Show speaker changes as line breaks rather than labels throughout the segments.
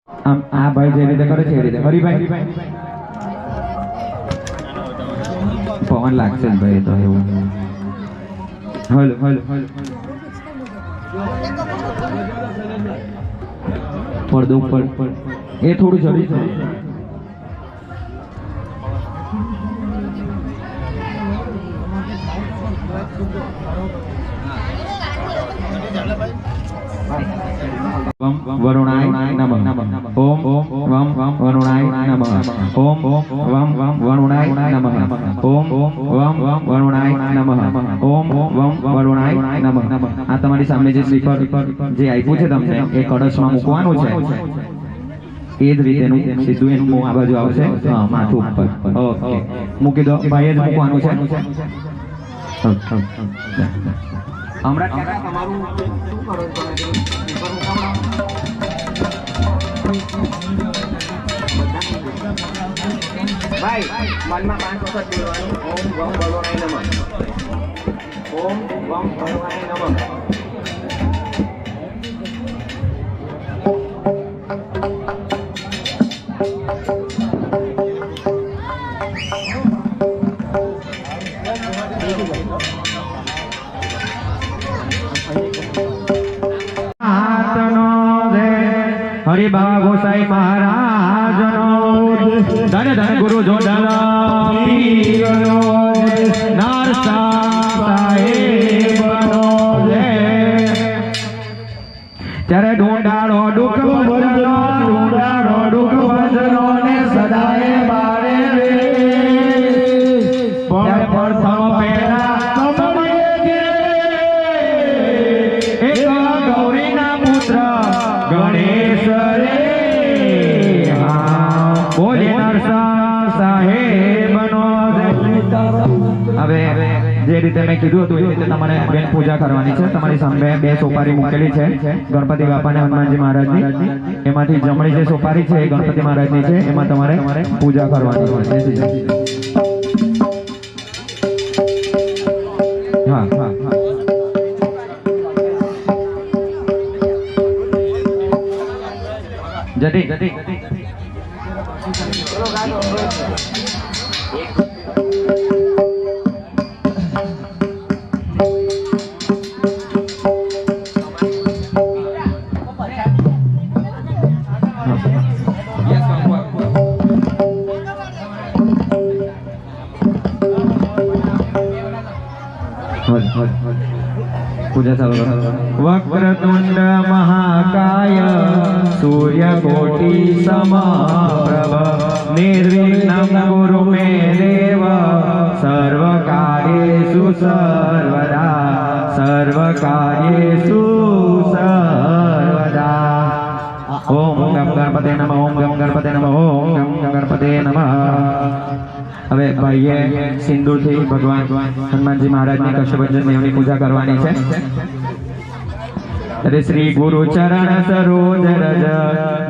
આમ આ ભાઈ જે રીતે કરે છે એ રીતે હરિભાઈ પવન લાગશે ભાઈ તો એવું હલો હલો પડદો ઉપર એ થોડું જલ્દી છે वरुणाय नमः ओम वम वरुणाय नमः ओम वम वरुणाय नमः ओम वम वरुणाय नमः ओम वम वरुणाय नमः आ તમારી સામે જે શ્રીફળ જે આપ્યું છે તમને એ કળશમાં મૂકવાનું છે એ જ રીતેનું સીધું એનું મોં આ બાજુ આવશે હા માથું ઉપર ઓકે મૂકી દો ભાઈ જ મૂકવાનું છે હમણાં તમારું શું કરો છો ભાઈ મનમાં 5 વખત બોલવાનું ઓમ વમ વરુણાય નમઃ ઓમ વમ વરુણાય નમઃ हरिबाबा गोसाई महाराज धन धन गुरु जोडल नारसा साहेब ત્યારે ઢોંડાળો દુઃખ ભજનો ઢોંડાળો દુઃખ ભજનો ને સદાય બારે રે ત્યારે પ્રથમ પેલા એક ગૌરીના પુત્ર ગણેશ રે બોલે નરસા સાહેબનો હવે જે રીતે મેં કીધું હતું એ રીતે તમારે બેન પૂજા કરવાની છે તમારી સામે 2 સોપારી મૂકેલી છે ગણપતિ બાપા અને હનુમાનજી મહારાજની એમાંથી જમણી જે સોપારી છે એ ગણપતિ મહારાજની છે એમાં તમારે પૂજા કરવાની છે હા હા जदी जदी पूजा चालू वक्रतुंड महाकाय सूर्यकोटि समप्रभ निर्विघ्नं कुरु मे देव सर्वकार्येषु सर्वदा ओम गम गणपते नमः ओम गम गणपते नमः ओम गम गणपते नमः હવે ભાઈએ સિંદૂરથી ભગવાન હનુમાનજી મહારાજની કષ્ટભંજન દેવની પૂજા કરવાની છે અરે શ્રી ગુરુ ચરણ સરોજ રજ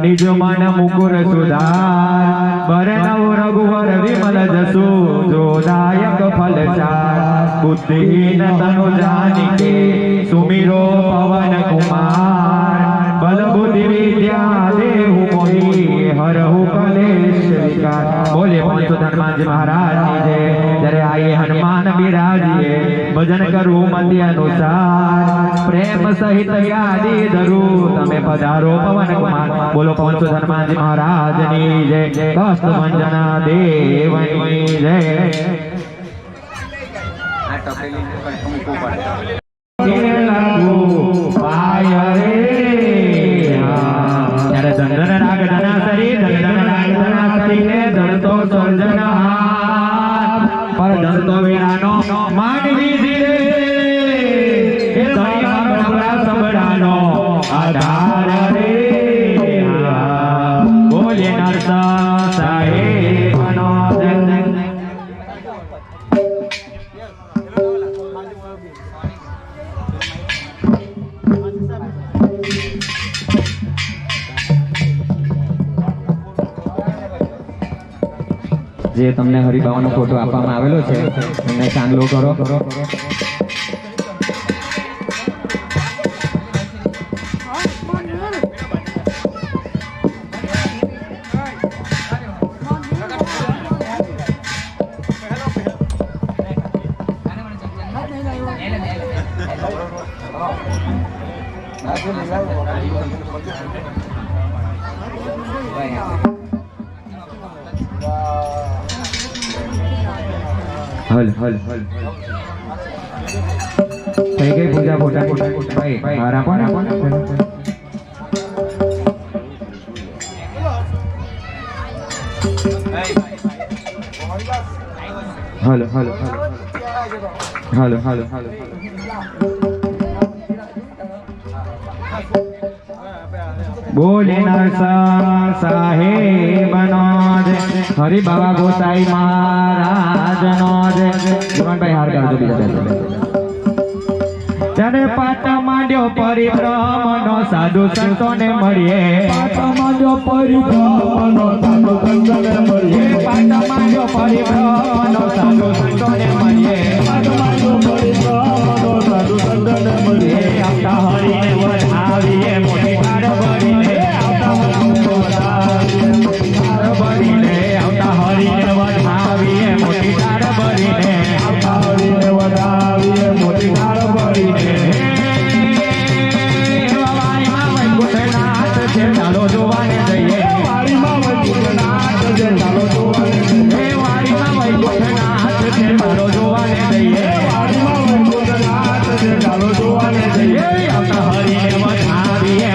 નિજ મન મુકુર સુધાર બરનવ રઘુવર વિમલ જસુ જોદાયક ફલ ચાર બુદ્ધિહીન તનુ જાનિકે સુમિરો પવન કુમાર બલ બુદ્ધિ વિદ્યા દેહુ મોહી હરહુ કલેશ વિકાર બોલે પંચો હનુમાનજી महाराज जय जरे आए हनुमान बिराजिए भजन करू मध्य अनुसार प्रेम सहित यादी धरू तमे पधारो पवन कुमार बोलो पंचो हनुमान महाराज नी जय कष्ट भंजना देवनी जय धन राग धनासरी धन राग धनासरी ने धन तो सर्जन पर धन तो वीरानो मानवी धीरे हे धनिया बड़ा सबड़ानो आधार रे बोले नरसा साहेबनो જે તમને હરિબાવાનો ફોટો આપવામાં આવેલો છે એને ચાંદલો કરો હલ હલ હલ થઈ ગઈ પૂજા પૂજા ભાઈ આરામ કોને હાલો હાલો હાલો હાલો હાલો બોલે નરસિંહ સાહેબનો જય હરિ બાબા ગોસાઈ મહારાજનો જય જીવનભાઈ હાર કરજો બીજા ત્યારે પાટ માંડ્યો પરિભ્રમનો સાધુ સંતોને મળીએ પાટ માંડ્યો પરિભ્રમનો સાધુ સંતોને મળીએ પાટ માંડ્યો પરિભ્રમનો સાધુ સંતોને મળીએ પાટ માંડ્યો પરિભ્રમનો સાધુ સંતોને મળીએ આવતા હરિને વધાવીએ મોટી કાર ભરીને આવતા હરિને વધાવીએ મોટી કાર ભરીને આવતા હરિને વધાવીએ મોટી કાર ભરીને ચાલો જોવાને જઈએ વાડીમાં વૈકુંઠનાથ છે ચાલો જોવાને જઈએ વાડીમાં વૈકુંઠનાથ છે ચાલો જોવાને જઈએ વાડીમાં વૈકુંઠનાથ છે ચાલો જોવાને જઈએ આવતા હરિને વધાવીએ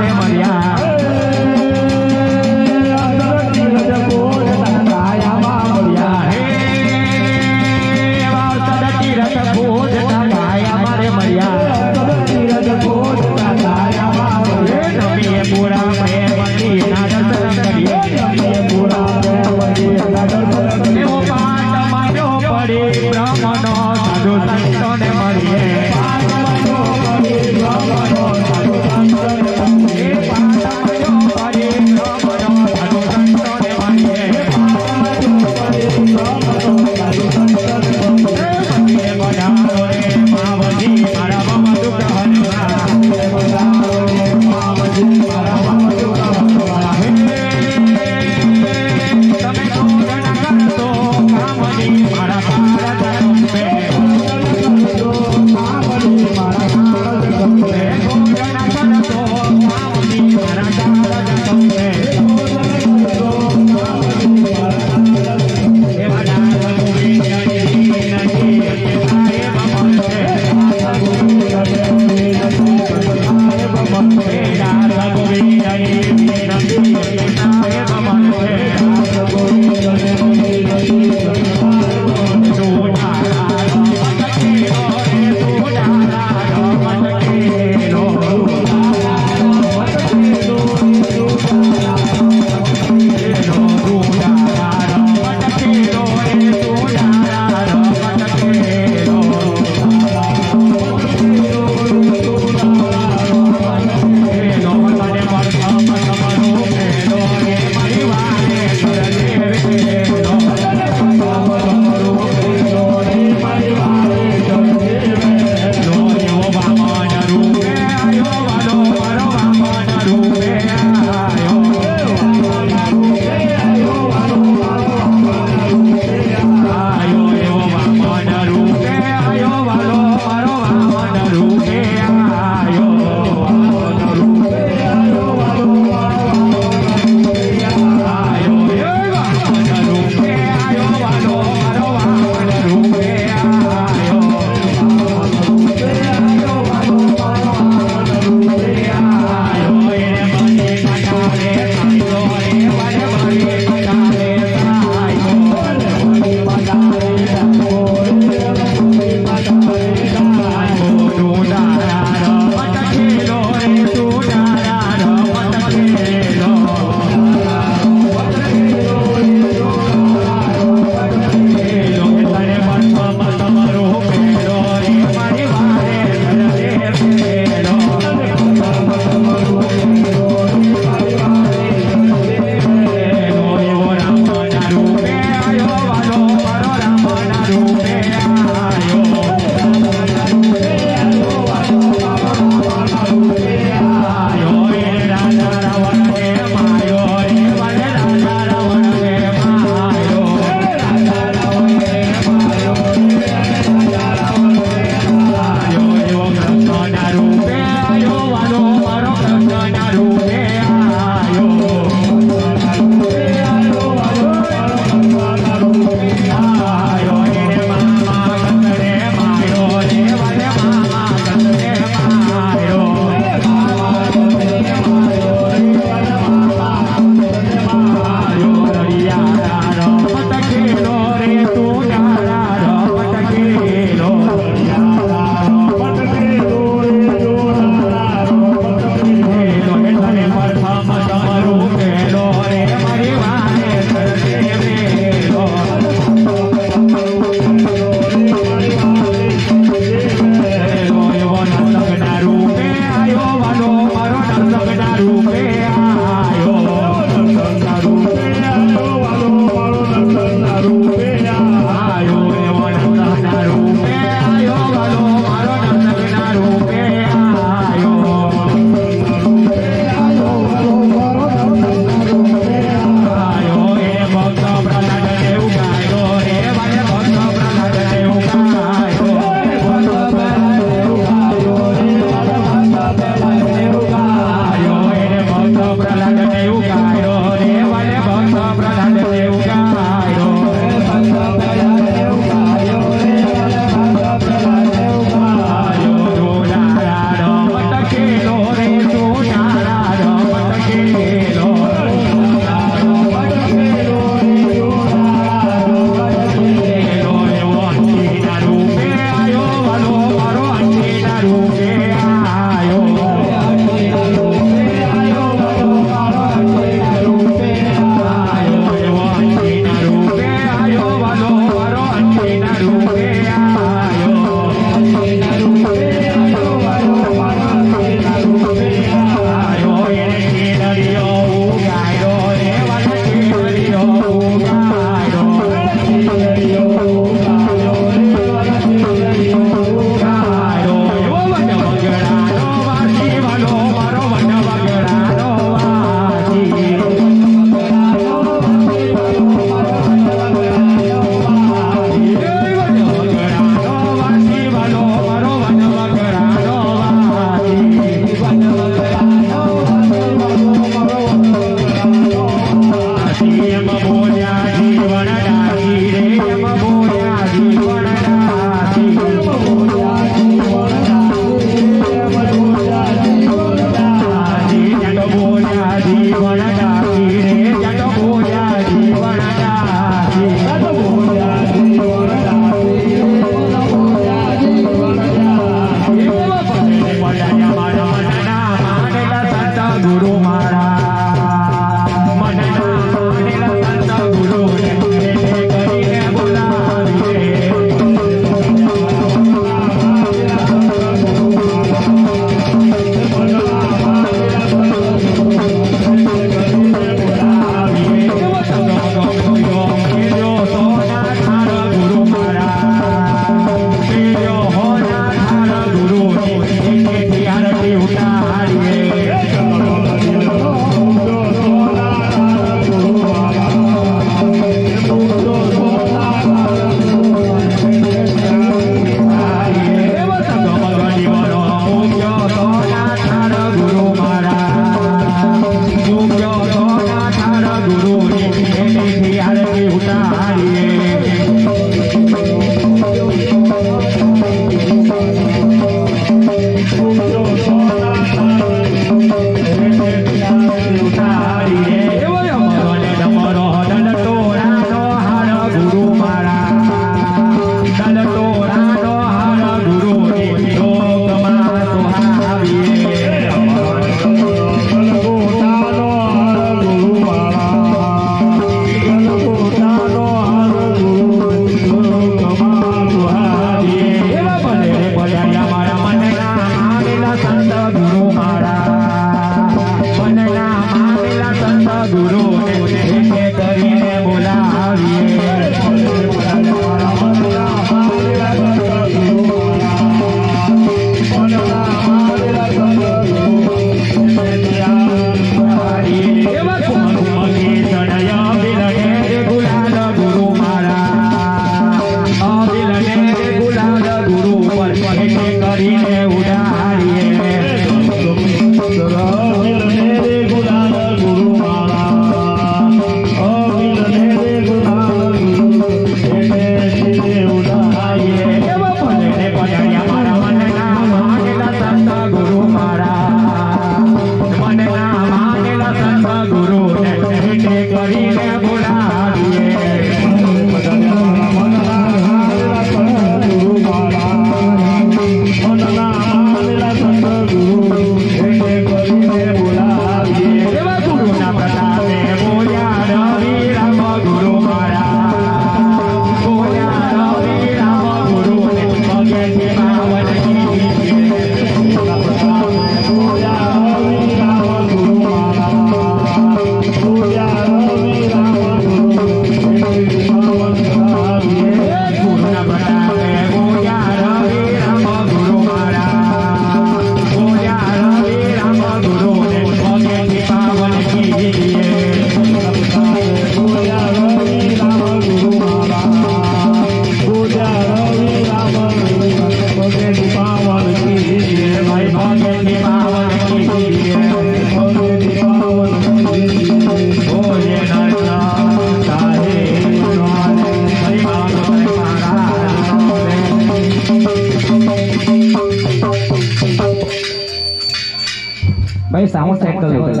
भाई साउंड सेट कर लो पहले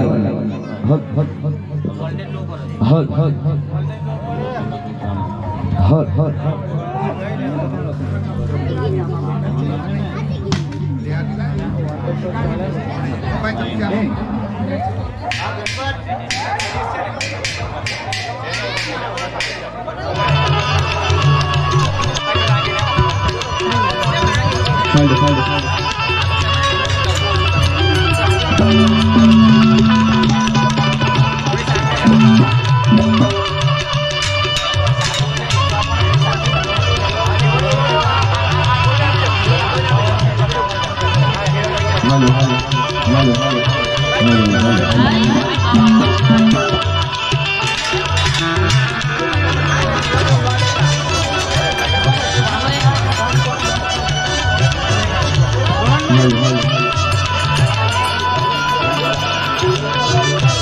हट हट हट हट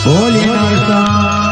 बोले नरसिंह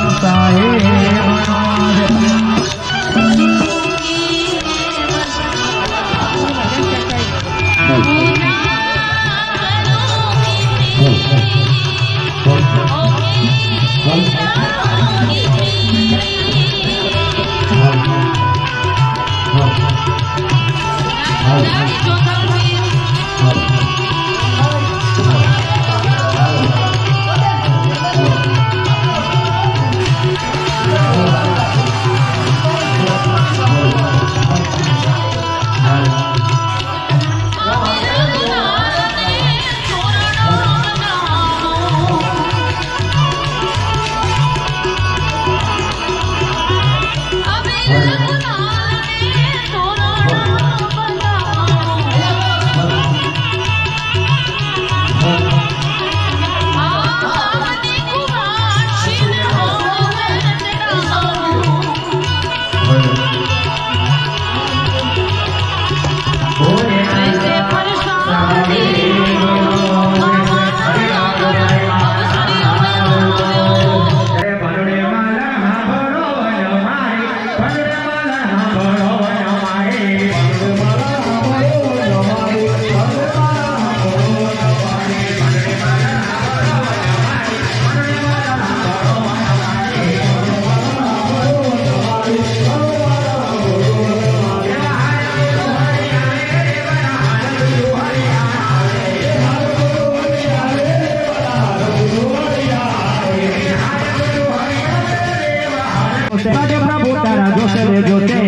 प्रभु तारा जोते रे जोते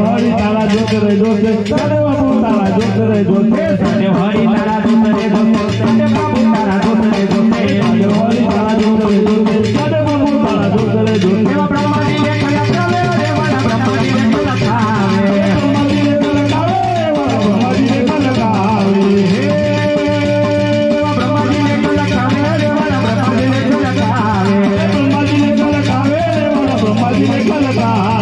हरि तारा जोते रे जोते प्रभु तारा जोते रे जोते हरि तारा जोते रे जोते प्रभु तारा जोते रे जोते हरि तारा जोते रे जोते प्रभु तारा जोते रे जोते ब्रह्मा जी ने कला करे देवाना ब्रह्मा जी ने कला खावे ब्रह्मा जी ने कला खावे ब्रह्मा जी ने कला खावे ब्रह्मा जी ने कला खावे देवाना ब्रह्मा जी ने कला खावे ब्रह्मा जी ने कला खावे ब्रह्मा जी ने कला खावे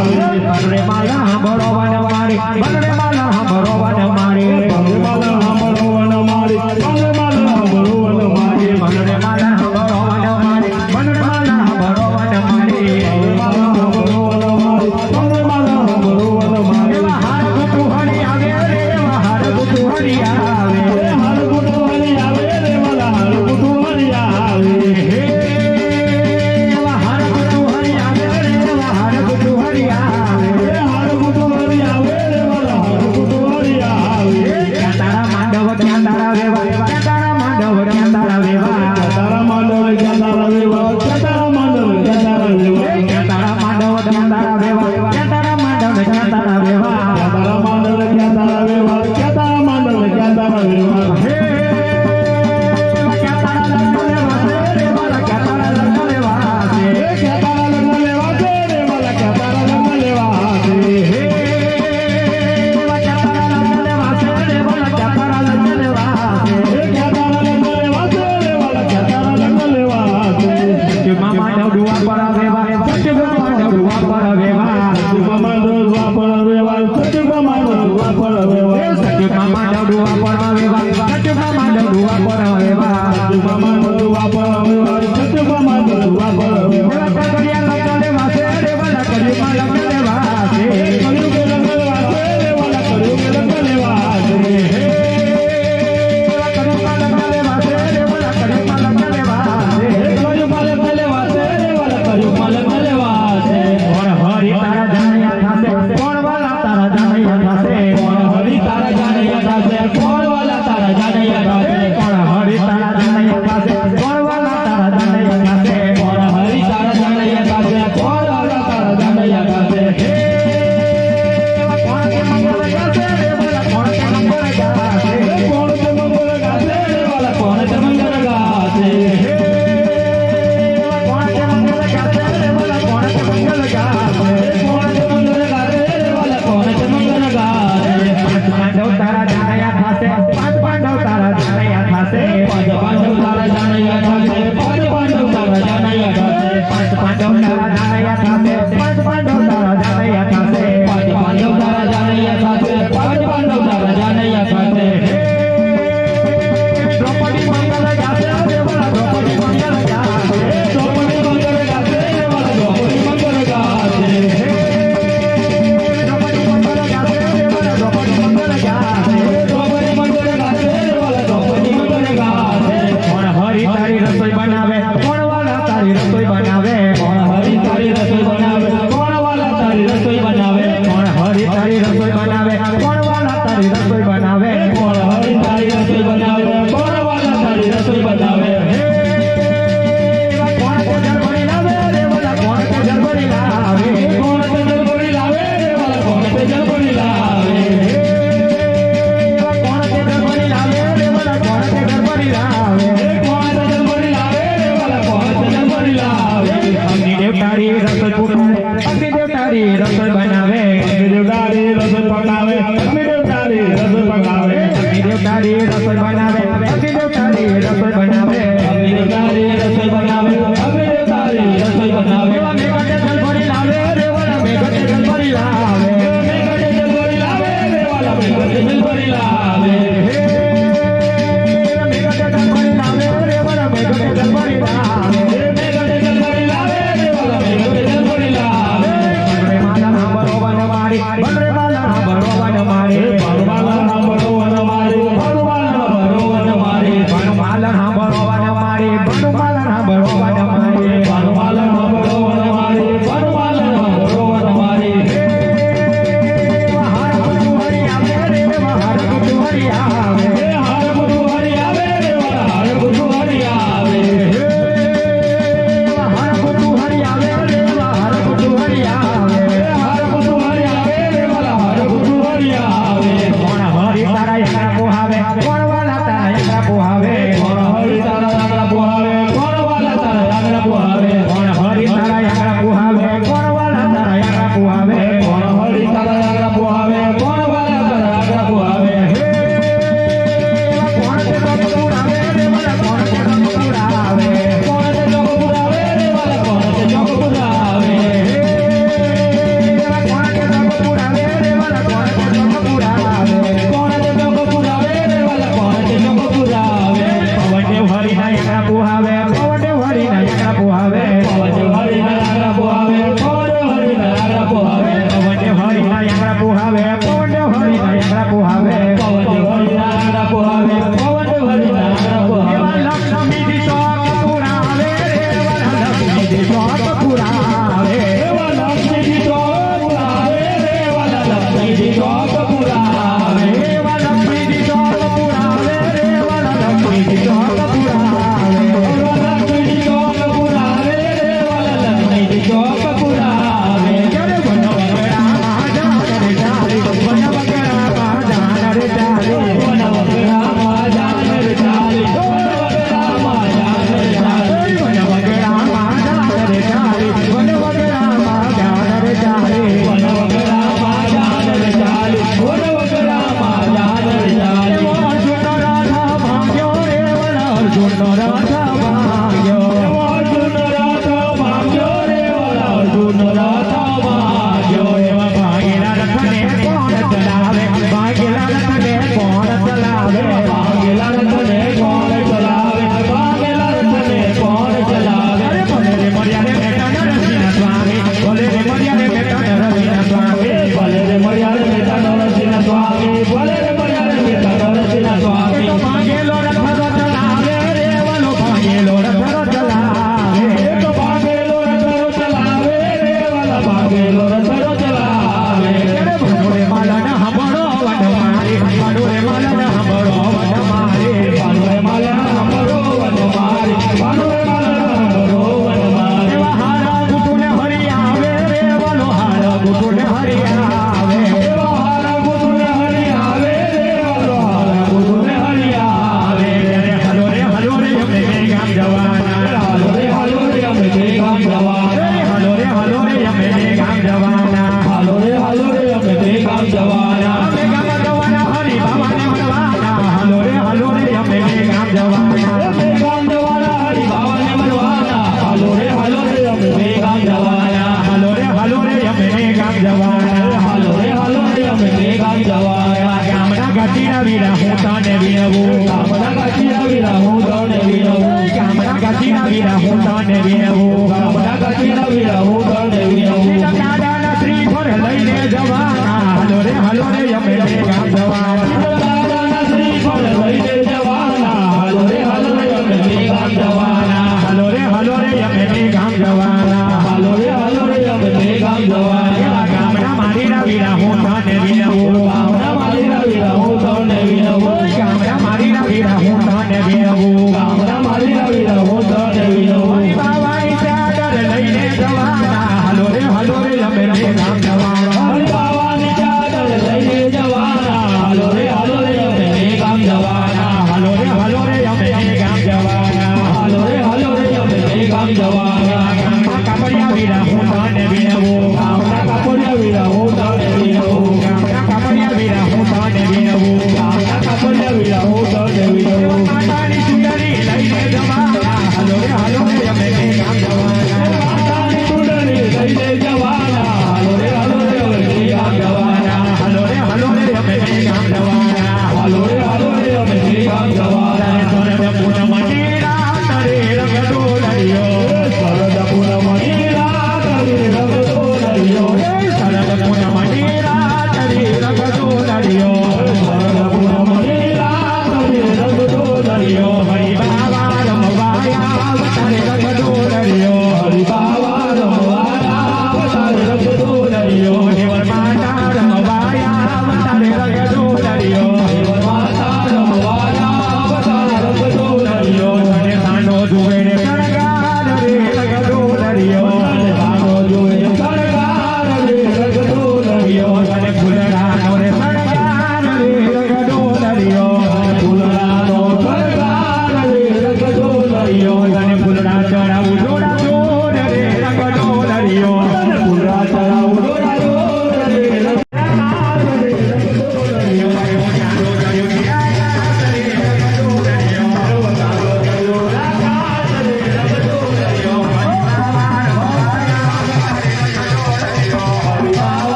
बनरे माला बड़ो वन मारे बनरे माला बड़ो वन मारे बनरे माला बड़ो वन मारे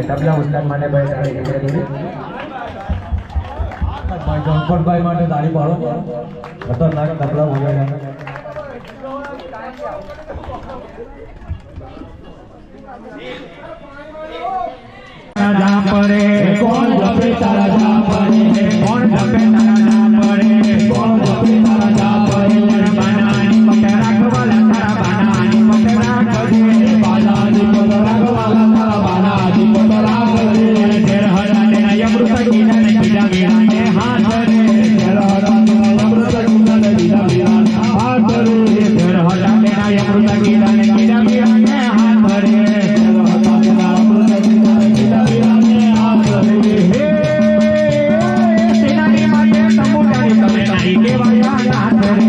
તબલા ઉસ્તાદ માટે ભાઈ તાળી ભાઈ ગણપતભાઈ માટે તાળી પાડો ખતરનાક તબલા વગાડ્યા
પરે કોણ
તારા જાપ રે
કોણ જપે તારા નામ રે
કોણ જપે તારા જાપ રે
બાનાની પટ રાખવાલા તારા બાનાની પટ રાખજે
બાનાની પટ રાખવાલા તારા બાનાની પટ રાખજે
ઘેર હરાને અમૃત ગીતાને બીજા વીરાને હાથ રે
ઘેર હરાને અમૃત ગીતાને બીજા વીરાને હાથ રે
ઘેર હરાને અમૃત ગીતાને બીજા વીરાને હાથ રે સેનાની માટે સમુદાય તમે નહીં કેવાયા નાથ રે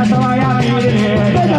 સવાયા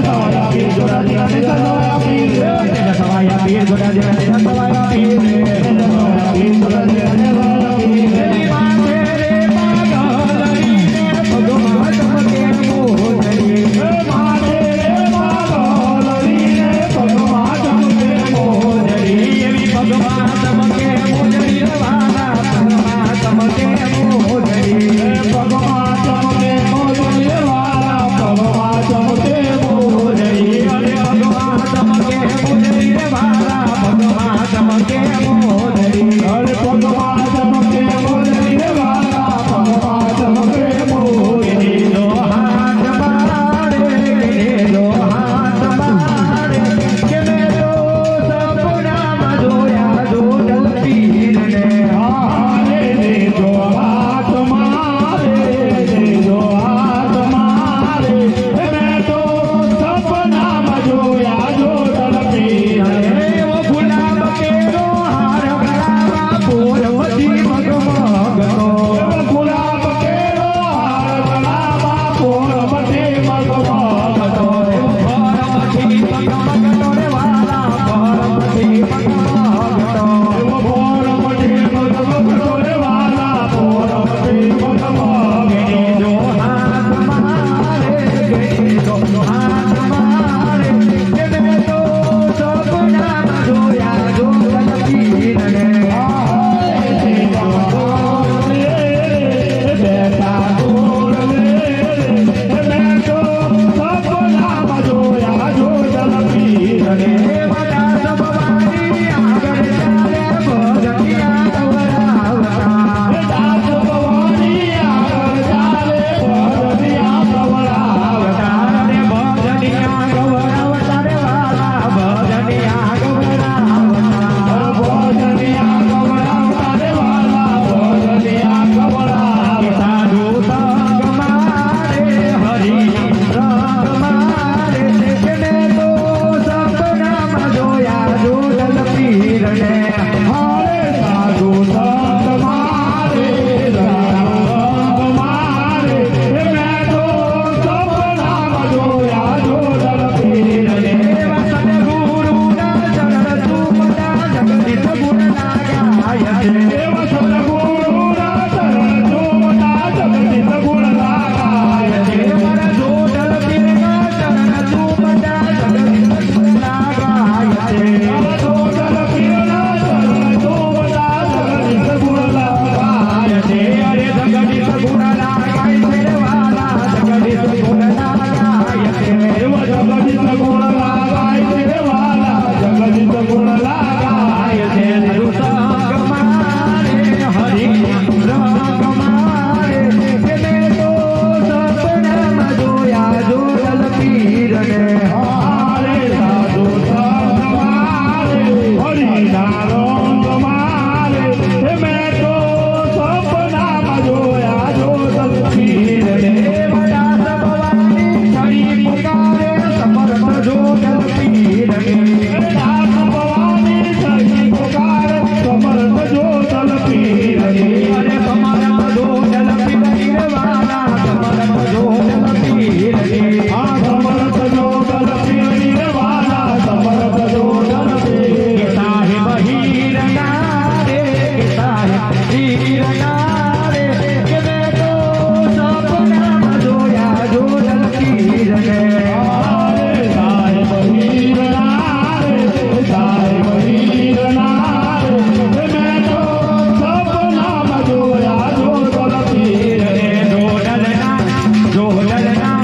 જોડલના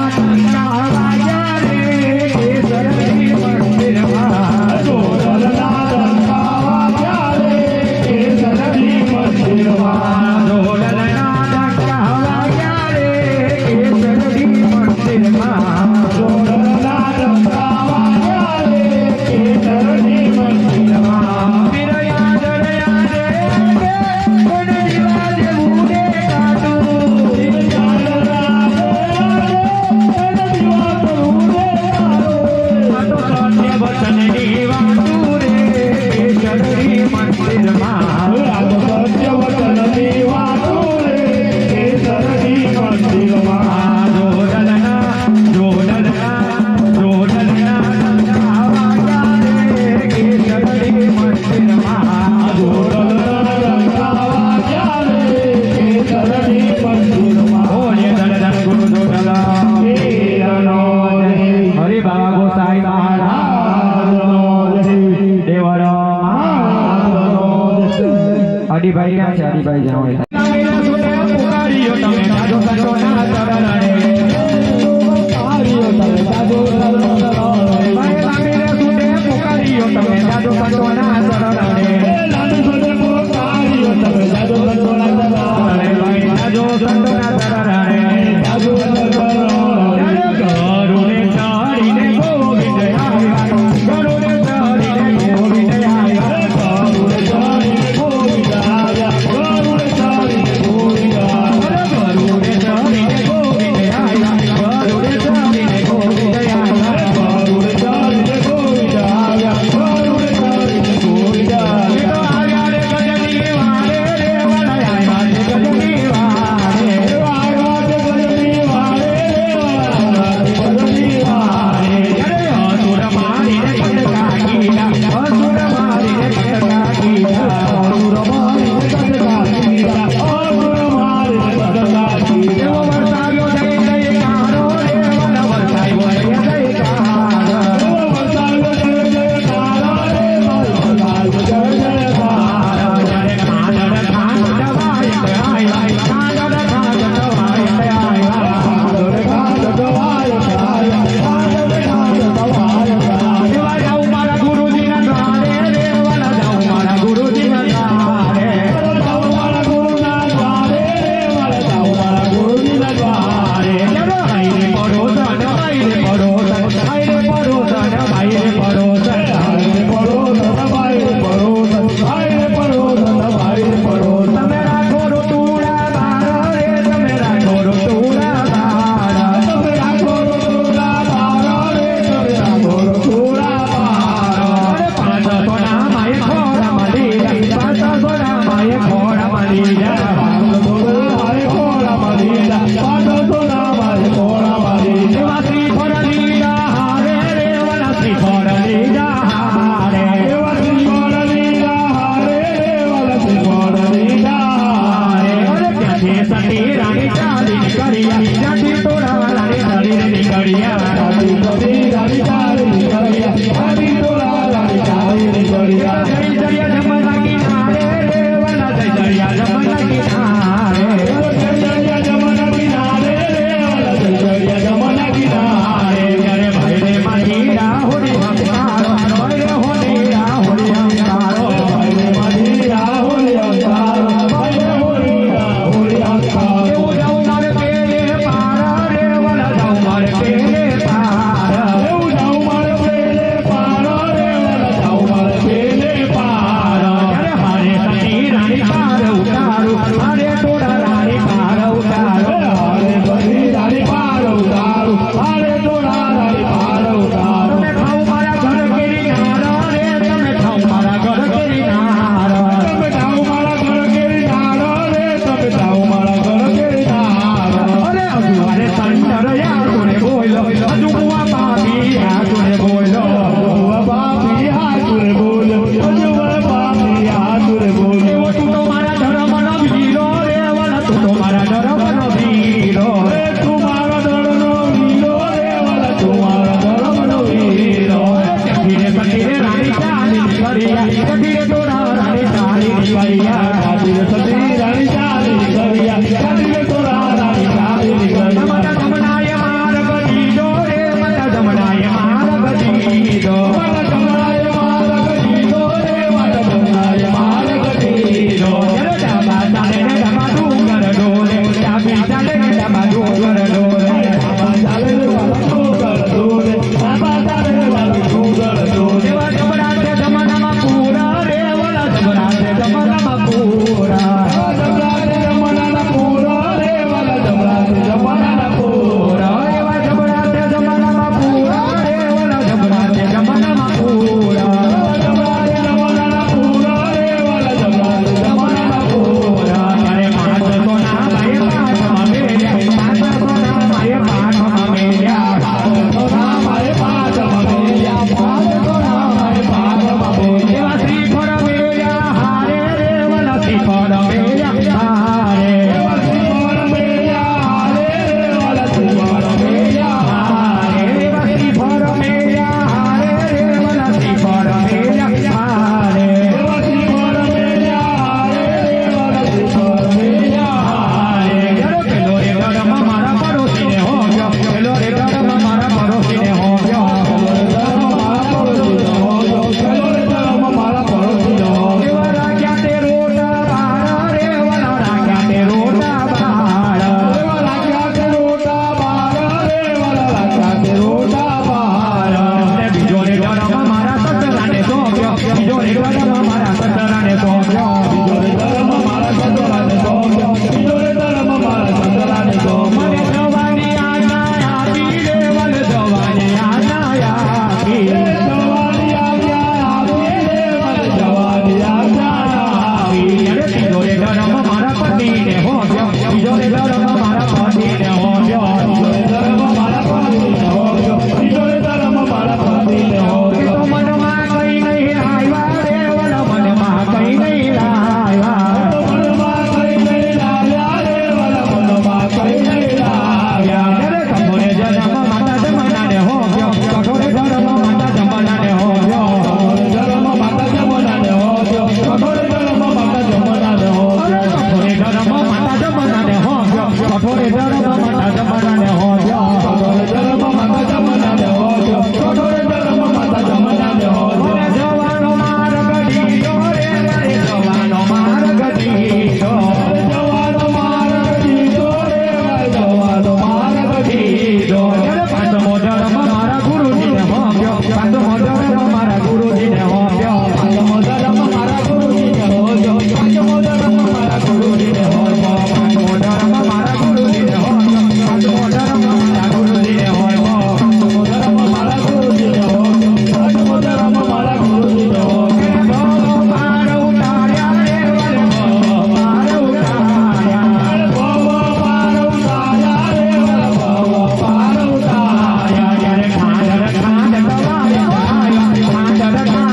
ટંકા વાગ્યા રે કેસરી મંદિરમાં
જોડલના ટંકા વાગ્યા રે કેસરી મંદિરમાં
જોડલના ટંકા વાગ્યા રે કેસરી મંદિરમાં
જોડલના ટંકા વાગ્યા રે કેસરી મંદિરમાં
વીર યાદ રે યાદ રે કોણ જીવા જેવું રે કાઢું સત્ય વચનની વાતું રે કેસરી મંદિરમાં
સત્ય વચનની વાતો રે કેસરી મંદિરમાં
જોડલના ટંકા વાગ્યા રે કેસરી મંદિરમાં
જોડલના ટંકા વાગ્યા રે કેસરી મંદિરમાં
બોલીએ ધન ધન ગુરુ જોડલા હરિ બાબા ગોસાઈ મહારાજ દેવર અડીભાઈ ક્યાં છે અડીભાઈ જાઓ પુકાર્યો તમે જાજો કંટોના ચરણે ભાઈ લામીને સુટે પુકાર્યો તમે જાજો કંટોના ચરણે અરે ભાઈ જાજો કંટોના ચરણે ગરુડે ચડીને ગોવિંદ આવ્યા ગરુડે ચડીને ગોવિંદ આવ્યા ગરુડે ચડીને ગોવિંદ આવ્યા ગરુડે ચડીને ગોવિંદ આવ્યા ગરુડે ચડીને ગોવિંદ આવ્યા ગરુડે ચડીને ગોવિંદ આવ્યા
ગરુડે ચડીને ગોવિંદ આવ્યા ગરુડે ચડીને ગોવિંદ આવ્યા
આવ્યા રે ગજની વારે રે વળાયા રે ગજની વારે
આવ્યા
કઠોરે ધર્મ માતા જમનાને હોજો
કઠોરે ધર્મ માતા જમનાને હોજો કઠોરે ધર્મ માતા જમનાને હોજો
મને જવાનો માર્ગ દીધો રે મારે જવાનો માર્ગ દીધો
જવાનો માર્ગ દીધો રે જવાનો માર્ગ દીધો
પાંચમો ધર્મ મારા ગુરુજીને હોપ્યો પાંચમો ધર્મ મારા ગુરુજીને હોપ્યો
પાંચમો ધર્મ મારા ગુરુજીને હોજો પાંચમો ધર્મ મારા ગુરુજીને હોજો
પાંચમો ધર્મ મારા ગુરુજીને હોપ્યો પાંચમો ધર્મ મારા ગુરુજીને હોપ્યો
પાંચમો ધર્મ મારા ગુરુજીને હોજો પાંચમો ધર્મ મારા ગુરુજીને હોજો
મારો ઉતાર્યા રે વરે મારો ઉતાર્યા
ભવ પાર ઉતાર્યા રે ભવ પાર ઉતાર્યા
જ્યારે ખાંડ ખાંડ કવાય ખાંડ ખાંડ કવાય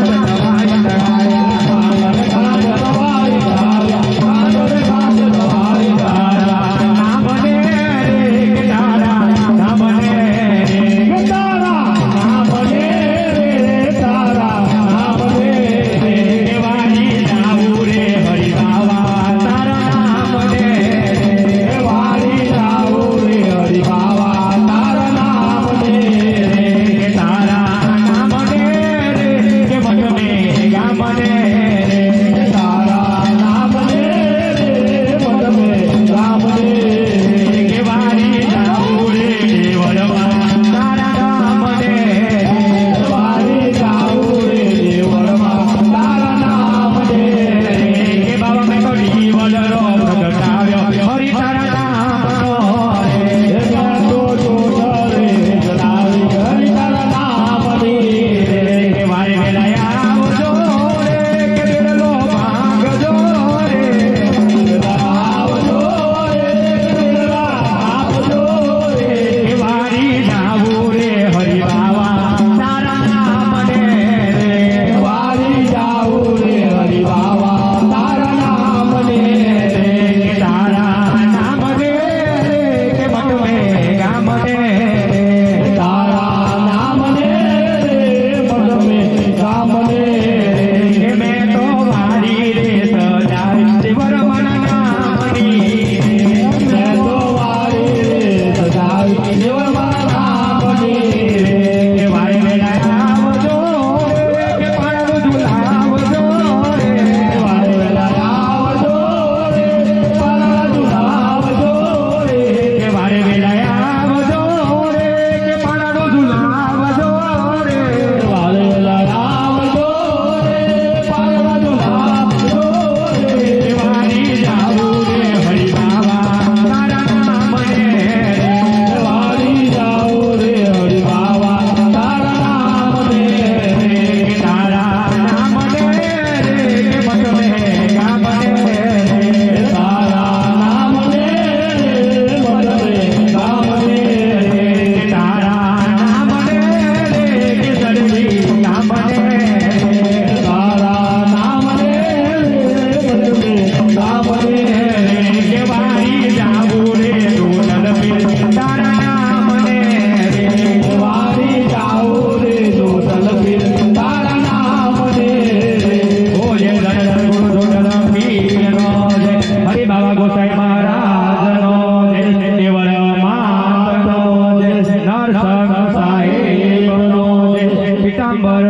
પીતાંબર